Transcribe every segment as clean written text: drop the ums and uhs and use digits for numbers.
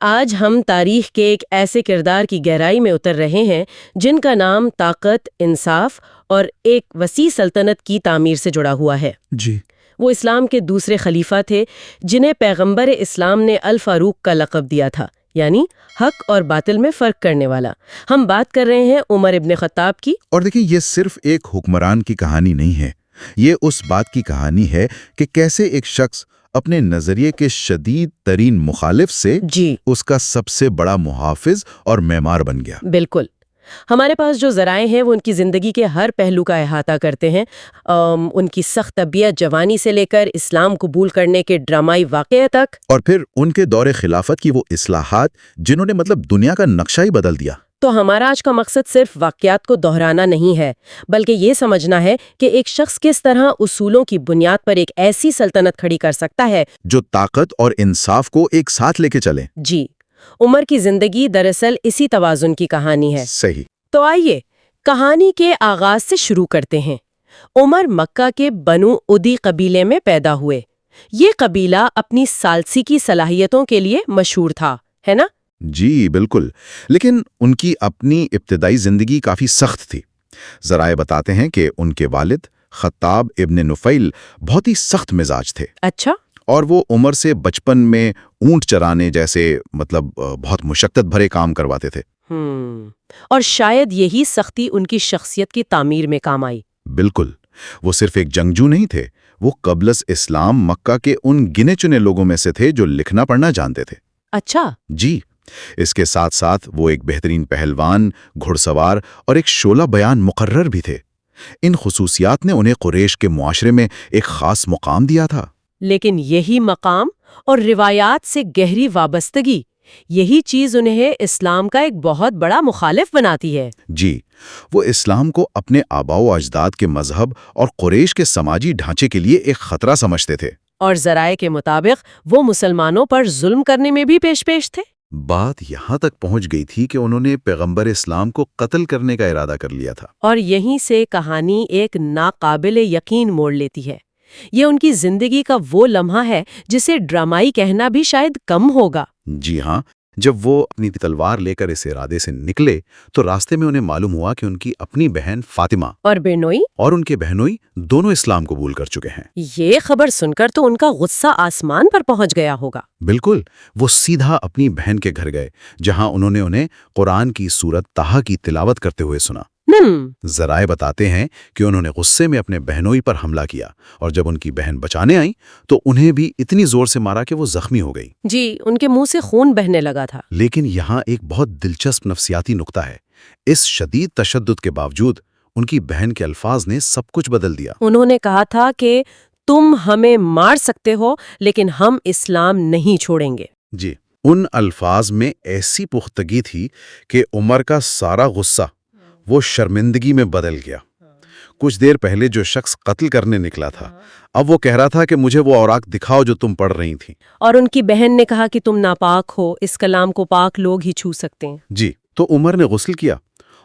آج ہم تاریخ کے ایک ایسے کردار کی گہرائی میں اتر رہے ہیں جن کا نام طاقت، انصاف اور ایک وسیع سلطنت کی تعمیر سے جڑا ہوا ہے۔ جی، وہ اسلام کے دوسرے خلیفہ تھے جنہیں پیغمبر اسلام نے الفاروق کا لقب دیا تھا، یعنی حق اور باطل میں فرق کرنے والا۔ ہم بات کر رہے ہیں عمر ابن خطاب کی۔ اور دیکھیں، یہ صرف ایک حکمران کی کہانی نہیں ہے، یہ اس بات کی کہانی ہے کہ کیسے ایک شخص اپنے نظریے کے شدید ترین مخالف سے اس کا سب سے بڑا محافظ اور معمار بن گیا۔ بالکل۔ ہمارے پاس جو ذرائع ہیں وہ ان کی زندگی کے ہر پہلو کا احاطہ کرتے ہیں، ان کی سخت طبیعت جوانی سے لے کر اسلام قبول کرنے کے ڈرامائی واقعے تک، اور پھر ان کے دور خلافت کی وہ اصلاحات جنہوں نے دنیا کا نقشہ ہی بدل دیا۔ تو ہمارا آج کا مقصد صرف واقعات کو دہرانا نہیں ہے، بلکہ یہ سمجھنا ہے کہ ایک شخص کس طرح اصولوں کی بنیاد پر ایک ایسی سلطنت کھڑی کر سکتا ہے جو طاقت اور انصاف کو ایک ساتھ لے کے چلے۔ جی، عمر کی زندگی دراصل اسی توازن کی کہانی ہے۔ صحیح۔ تو آئیے کہانی کے آغاز سے شروع کرتے ہیں۔ عمر مکہ کے بنو ادی قبیلے میں پیدا ہوئے۔ یہ قبیلہ اپنی ثالثی کی صلاحیتوں کے لیے مشہور تھا، ہے نا؟ جی بالکل، لیکن ان کی اپنی ابتدائی زندگی کافی سخت تھی۔ ذرائع بتاتے ہیں کہ ان کے والد خطاب ابن نفیل بہت ہی سخت مزاج تھے۔ اچھا۔ اور وہ عمر سے بچپن میں اونٹ چرانے جیسے بہت مشقت بھرے کام کرواتے تھے۔ اور شاید یہی سختی ان کی شخصیت کی تعمیر میں کام آئی۔ بالکل۔ وہ صرف ایک جنگجو نہیں تھے، وہ قبل از اسلام مکہ کے ان گنے چنے لوگوں میں سے تھے جو لکھنا پڑھنا جانتے تھے۔ اچھا۔ جی، اس کے ساتھ ساتھ وہ ایک بہترین پہلوان، گھڑ سوار اور ایک شعلہ بیان مقرر بھی تھے۔ ان خصوصیات نے انہیں قریش کے معاشرے میں ایک خاص مقام دیا تھا۔ لیکن یہی مقام اور روایات سے گہری وابستگی، یہی چیز انہیں اسلام کا ایک بہت بڑا مخالف بناتی ہے۔ جی، وہ اسلام کو اپنے آباء و اجداد کے مذہب اور قریش کے سماجی ڈھانچے کے لیے ایک خطرہ سمجھتے تھے۔ اور ذرائع کے مطابق وہ مسلمانوں پر ظلم کرنے میں بھی پیش تھے۔ بات یہاں تک پہنچ گئی تھی کہ انہوں نے پیغمبر اسلام کو قتل کرنے کا ارادہ کر لیا تھا۔ اور یہیں سے کہانی ایک ناقابل یقین موڑ لیتی ہے۔ یہ ان کی زندگی کا وہ لمحہ ہے جسے ڈرامائی کہنا بھی شاید کم ہوگا۔ جی ہاں، جب وہ اپنی تلوار لے کر اس ارادے سے نکلے تو راستے میں انہیں معلوم ہوا کہ ان کی اپنی بہن فاطمہ اور بہنوئی اور ان کے بہنوئی دونوں اسلام قبول کر چکے ہیں۔ یہ خبر سن کر تو ان کا غصہ آسمان پر پہنچ گیا ہوگا۔ بالکل، وہ سیدھا اپنی بہن کے گھر گئے جہاں انہوں نے قرآن کی سورت طٰہٰ کی تلاوت کرتے ہوئے سنا۔ ذرائع بتاتے ہیں کہ انہوں نے غصے میں اپنے بہنوئی پر حملہ کیا، اور جب ان کی بہن بچانے آئیں تو انہیں بھی اتنی زور سے مارا کہ وہ زخمی ہو گئی۔ جی، ان کے منہ سے خون بہنے لگا تھا۔ لیکن یہاں ایک بہت دلچسپ نفسیاتی نقطہ ہے۔ اس شدید تشدد کے باوجود ان کی بہن کے الفاظ نے سب کچھ بدل دیا۔ انہوں نے کہا تھا کہ تم ہمیں مار سکتے ہو لیکن ہم اسلام نہیں چھوڑیں گے۔ جی، ان الفاظ میں ایسی پختگی تھی کہ عمر کا سارا غصہ وہ شرمندگی میں بدل گیا۔ کچھ دیر پہلے جو شخص قتل کرنے نکلا تھا، اب وہ کہہ رہا تھا کہ مجھے وہ اوراق دکھاؤ جو تم پڑھ رہی تھیں۔ اور ان کی بہن نے کہا کہ تم ناپاک ہو، اس کلام کو پاک لوگ ہی چھو سکتے ہیں۔ جی، تو عمر نے غسل کیا،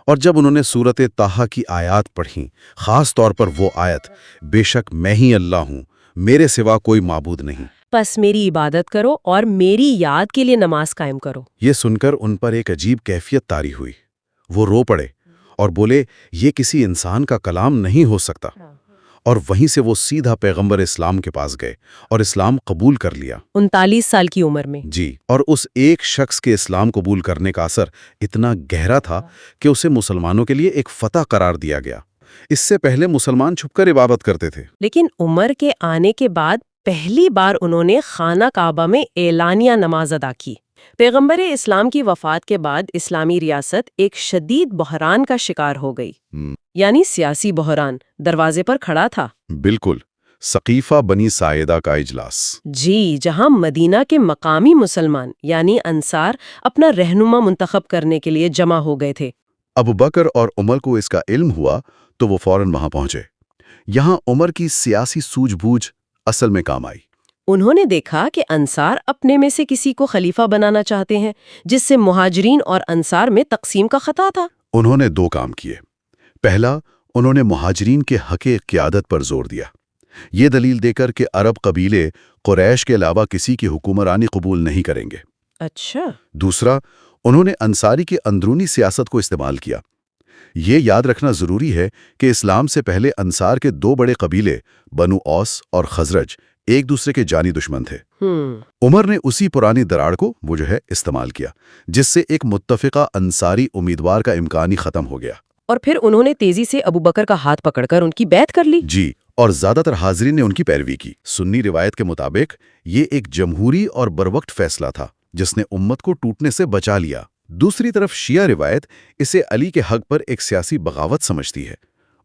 اور جب انہوں نے سورت طٰہٰ کی آیات پڑھیں، خاص طور پر وہ آیت بے شک میں ہی اللہ ہوں، میرے سوا کوئی معبود نہیں، بس میری عبادت کرو اور میری یاد کے لیے نماز قائم کرو، یہ سن کر ان پر ایک عجیب کیفیت طاری ہوئی۔ وہ رو پڑے اور بولے یہ کسی انسان کا کلام نہیں ہو سکتا، اور وہیں سے وہ سیدھا پیغمبر اسلام کے پاس گئے اور اسلام قبول کر لیا۔ 39 سال کی عمر میں۔ جی، اور اس ایک شخص کے اسلام قبول کرنے کا اثر اتنا گہرا تھا کہ اسے مسلمانوں کے لیے ایک فتح قرار دیا گیا۔ اس سے پہلے مسلمان چھپ کر عبادت کرتے تھے، لیکن عمر کے آنے کے بعد پہلی بار انہوں نے خانہ کعبہ میں اعلانیہ نماز ادا کی۔ پیغمبر اسلام کی وفات کے بعد اسلامی ریاست ایک شدید بحران کا شکار ہو گئی، یعنی سیاسی بحران دروازے پر کھڑا تھا۔ بالکل، سقیفہ بنی ساعدہ کا اجلاس۔ جی، جہاں مدینہ کے مقامی مسلمان یعنی انصار اپنا رہنما منتخب کرنے کے لیے جمع ہو گئے تھے۔ ابوبکر اور عمر کو اس کا علم ہوا تو وہ فوراً وہاں پہنچے۔ یہاں عمر کی سیاسی سوجھ بوجھ اصل میں کام آئی۔ انہوں نے دیکھا کہ انصار اپنے میں سے کسی کو خلیفہ بنانا چاہتے ہیں، جس سے مہاجرین اور انصار میں تقسیم کا خطرہ تھا۔ انہوں نے دو کام کیے۔ پہلا، انہوں نے مہاجرین کے حق قیادت پر زور دیا، یہ دلیل دے کر کہ عرب قبیلے قریش کے علاوہ کسی کی حکمرانی قبول نہیں کریں گے۔ اچھا۔ دوسرا، انہوں نے انصاری کی اندرونی سیاست کو استعمال کیا۔ یہ یاد رکھنا ضروری ہے کہ اسلام سے پہلے انصار کے دو بڑے قبیلے بنو اوس اور خزرج ایک دوسرے کے جانی دشمن تھے۔ عمر نے اسی پرانی دراڑ کو استعمال کیا، جس سے ایک متفقہ انصاری امیدوار کا امکان ہی ختم ہو گیا۔ اور پھر انہوں نے تیزی سے ابو بکر کا ہاتھ پکڑ کر ان کی بیعت کر لی۔ جی، اور زیادہ تر حاضرین نے ان کی پیروی کی۔ سنی روایت کے مطابق یہ ایک جمہوری اور بروقت فیصلہ تھا جس نے امت کو ٹوٹنے سے بچا لیا۔ دوسری طرف شیعہ روایت اسے علی کے حق پر ایک سیاسی بغاوت سمجھتی ہے۔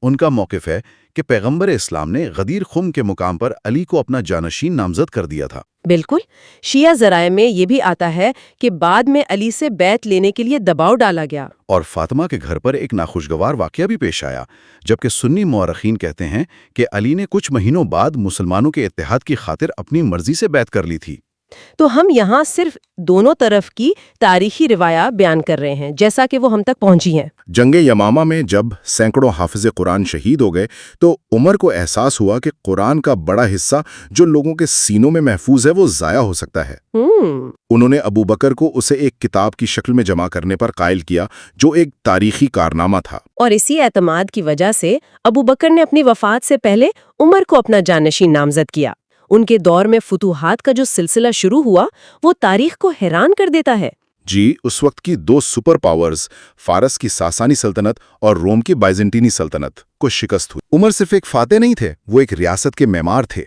ان کا موقف ہے کہ پیغمبر اسلام نے غدیر خم کے مقام پر علی کو اپنا جانشین نامزد کر دیا تھا۔ بالکل، شیعہ ذرائع میں یہ بھی آتا ہے کہ بعد میں علی سے بیعت لینے کے لیے دباؤ ڈالا گیا۔ اور فاطمہ کے گھر پر ایک ناخوشگوار واقعہ بھی پیش آیا، جبکہ سنی مورخین کہتے ہیں کہ علی نے کچھ مہینوں بعد مسلمانوں کے اتحاد کی خاطر اپنی مرضی سے بیعت کر لی تھی۔ تو ہم یہاں صرف دونوں طرف کی تاریخی روایات بیان کر رہے ہیں جیسا کہ وہ ہم تک پہنچی ہیں۔ جنگ یمامہ میں جب سینکڑوں حافظ قرآن شہید ہو گئے تو عمر کو احساس ہوا کہ قرآن کا بڑا حصہ جو لوگوں کے سینوں میں محفوظ ہے وہ ضائع ہو سکتا ہے۔ انہوں نے ابو بکر کو اسے ایک کتاب کی شکل میں جمع کرنے پر قائل کیا، جو ایک تاریخی کارنامہ تھا۔ اور اسی اعتماد کی وجہ سے ابو بکر نے اپنی وفات سے پہلے عمر کو اپنا جانشین نامزد کیا۔ ان کے دور میں فتوحات کا جو سلسلہ شروع ہوا وہ تاریخ کو حیران کر دیتا ہے۔ جی، اس وقت کی دو سپر پاورز، فارس کی ساسانی سلطنت اور روم کی بائزنٹینی سلطنت کو شکست ہوئی۔ عمر صرف ایک فاتح نہیں تھے، وہ ایک ریاست کے معمار تھے۔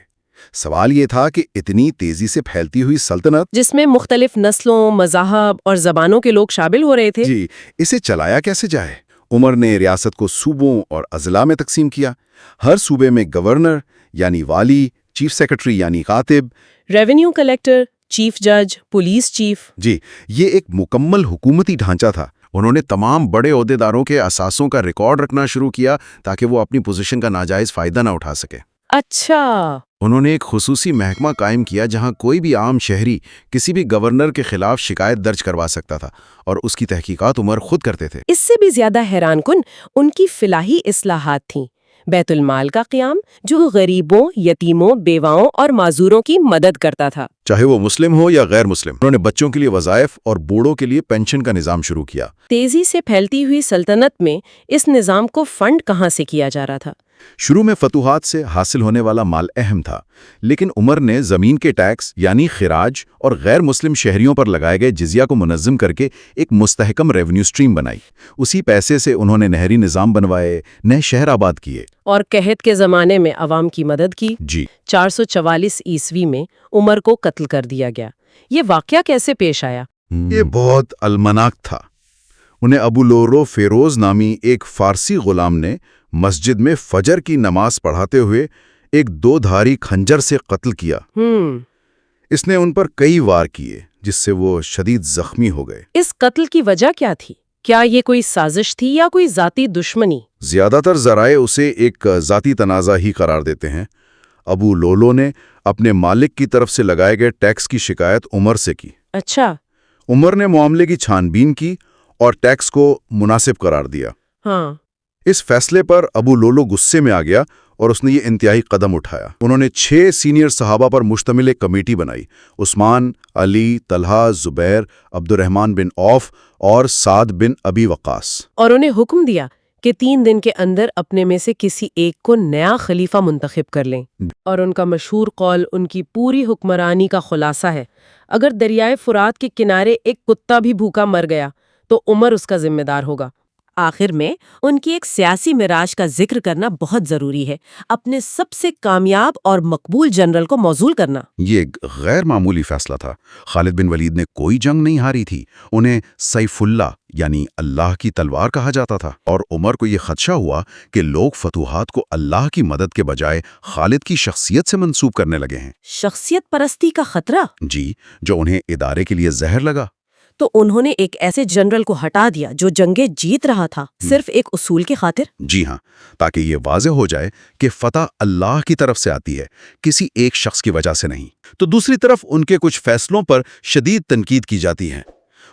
سوال یہ تھا کہ اتنی تیزی سے پھیلتی ہوئی سلطنت، جس میں مختلف نسلوں، مذاہب اور زبانوں کے لوگ شامل ہو رہے تھے، جی، اسے چلایا کیسے جائے؟ عمر نے ریاست کو صوبوں اور اضلاع میں تقسیم کیا۔ ہر صوبے میں گورنر یعنی والی، چیف سیکرٹری یعنی کاتب، ریونیو کلیکٹر، چیف جج، پولیس چیف۔ جی، یہ ایک مکمل حکومتی ڈھانچہ تھا۔ انہوں نے تمام بڑے عہدیداروں کے اثاثوں کا ریکارڈ رکھنا شروع کیا تاکہ وہ اپنی پوزیشن کا ناجائز فائدہ نہ اٹھا سکے۔ اچھا۔ انہوں نے ایک خصوصی محکمہ قائم کیا جہاں کوئی بھی عام شہری کسی بھی گورنر کے خلاف شکایت درج کروا سکتا تھا، اور اس کی تحقیقات عمر خود کرتے تھے۔ اس سے بھی زیادہ حیران کن ان کی فلاحی اصلاحات تھیں۔ بیت المال کا قیام جو غریبوں، یتیموں، بیواؤں اور معذوروں کی مدد کرتا تھا، چاہے وہ مسلم ہو یا غیر مسلم۔ انہوں نے بچوں کے لیے وظائف اور بوڑھوں کے لیے پینشن کا نظام شروع کیا۔ تیزی سے پھیلتی ہوئی سلطنت میں اس نظام کو فنڈ کہاں سے کیا جا رہا تھا؟ شروع میں فتوحات سے حاصل ہونے والا مال اہم تھا، لیکن عمر نے زمین کے ٹیکس یعنی خراج اور غیر مسلم شہریوں پر لگائے گئے جزیہ کو منظم کر کے ایک مستحکم ریونیو سٹریم بنائی۔ اسی پیسے سے انہوں نے نہری نظام بنوائے، نئے شہر آباد کیے اور قحط کے زمانے میں عوام کی مدد کی۔ جی، 444 عیسوی میں عمر کو قتل کر دیا گیا۔ یہ واقعہ کیسے پیش آیا؟ یہ بہت المناک تھا۔ انہیں ابو لورو فیروز نامی ایک فارسی غلام نے مسجد میں فجر کی نماز پڑھاتے ہوئے ایک 2 دھاری خنجر سے قتل کیا۔ اس نے ان پر کئی وار کیے جس سے وہ شدید زخمی ہو گئے۔ اس قتل کی وجہ کیا تھی؟ کیا یہ کوئی سازش تھی یا کوئی ذاتی دشمنی؟ زیادہ تر ذرائع اسے ایک ذاتی تنازع ہی قرار دیتے ہیں۔ ابو لولو نے اپنے مالک کی طرف سے لگائے گئے ٹیکس کی شکایت عمر سے کی۔ اچھا۔ عمر نے معاملے کی چھان بین کی اور ٹیکس کو مناسب قرار دیا۔ ہاں۔ اس فیصلے پر ابو لولو غصے میں آ گیا اور اس نے یہ انتہائی قدم اٹھایا۔ انہوں نے 6 سینئر صحابہ پر مشتمل ایک کمیٹی بنائی: عثمان، علی، طلحہ، زبیر، عبد الرحمن بن عوف اور سعد بن ابی وقاص، اور انہیں حکم دیا کہ 3 دن کے اندر اپنے میں سے کسی ایک کو نیا خلیفہ منتخب کر لیں۔ اور ان کا مشہور قول ان کی پوری حکمرانی کا خلاصہ ہے: اگر دریائے فرات کے کنارے ایک کتا بھی بھوکا مر گیا تو عمر اس کا ذمہ دار ہوگا۔ آخر میں ان کی ایک سیاسی معراج کا ذکر کرنا بہت ضروری ہے، اپنے سب سے کامیاب اور مقبول جنرل کو موصول کرنا۔ یہ غیر معمولی فیصلہ تھا۔ خالد بن ولید نے کوئی جنگ نہیں ہاری تھی، انہیں سیف اللہ یعنی اللہ کی تلوار کہا جاتا تھا، اور عمر کو یہ خدشہ ہوا کہ لوگ فتوحات کو اللہ کی مدد کے بجائے خالد کی شخصیت سے منسوب کرنے لگے ہیں۔ شخصیت پرستی کا خطرہ؟ جی، جو انہیں ادارے کے لیے زہر لگا۔ تو انہوں نے ایک ایسے جنرل کو ہٹا دیا جو جنگیں جیت رہا تھا، صرف ایک اصول کی خاطر؟ جی ہاں، تاکہ یہ واضح ہو جائے کہ فتح اللہ کی طرف سے آتی ہے، کسی ایک شخص کی وجہ سے نہیں۔ تو دوسری طرف ان کے کچھ فیصلوں پر شدید تنقید کی جاتی ہے۔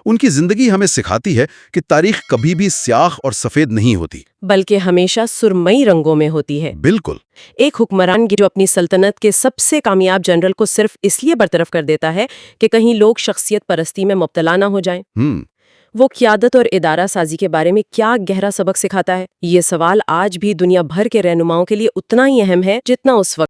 ان کی زندگی ہمیں سکھاتی ہے کہ تاریخ کبھی بھی سیاہ اور سفید نہیں ہوتی، بلکہ ہمیشہ سرمئی رنگوں میں ہوتی ہے۔ بالکل۔ ایک حکمران جو اپنی سلطنت کے سب سے کامیاب جنرل کو صرف اس لیے برطرف کر دیتا ہے کہ کہیں لوگ شخصیت پرستی میں مبتلا نہ ہو جائیں۔ وہ قیادت اور ادارہ سازی کے بارے میں کیا گہرا سبق سکھاتا ہے؟ یہ سوال آج بھی دنیا بھر کے رہنماؤں کے لیے اتنا ہی اہم ہے جتنا اس وقت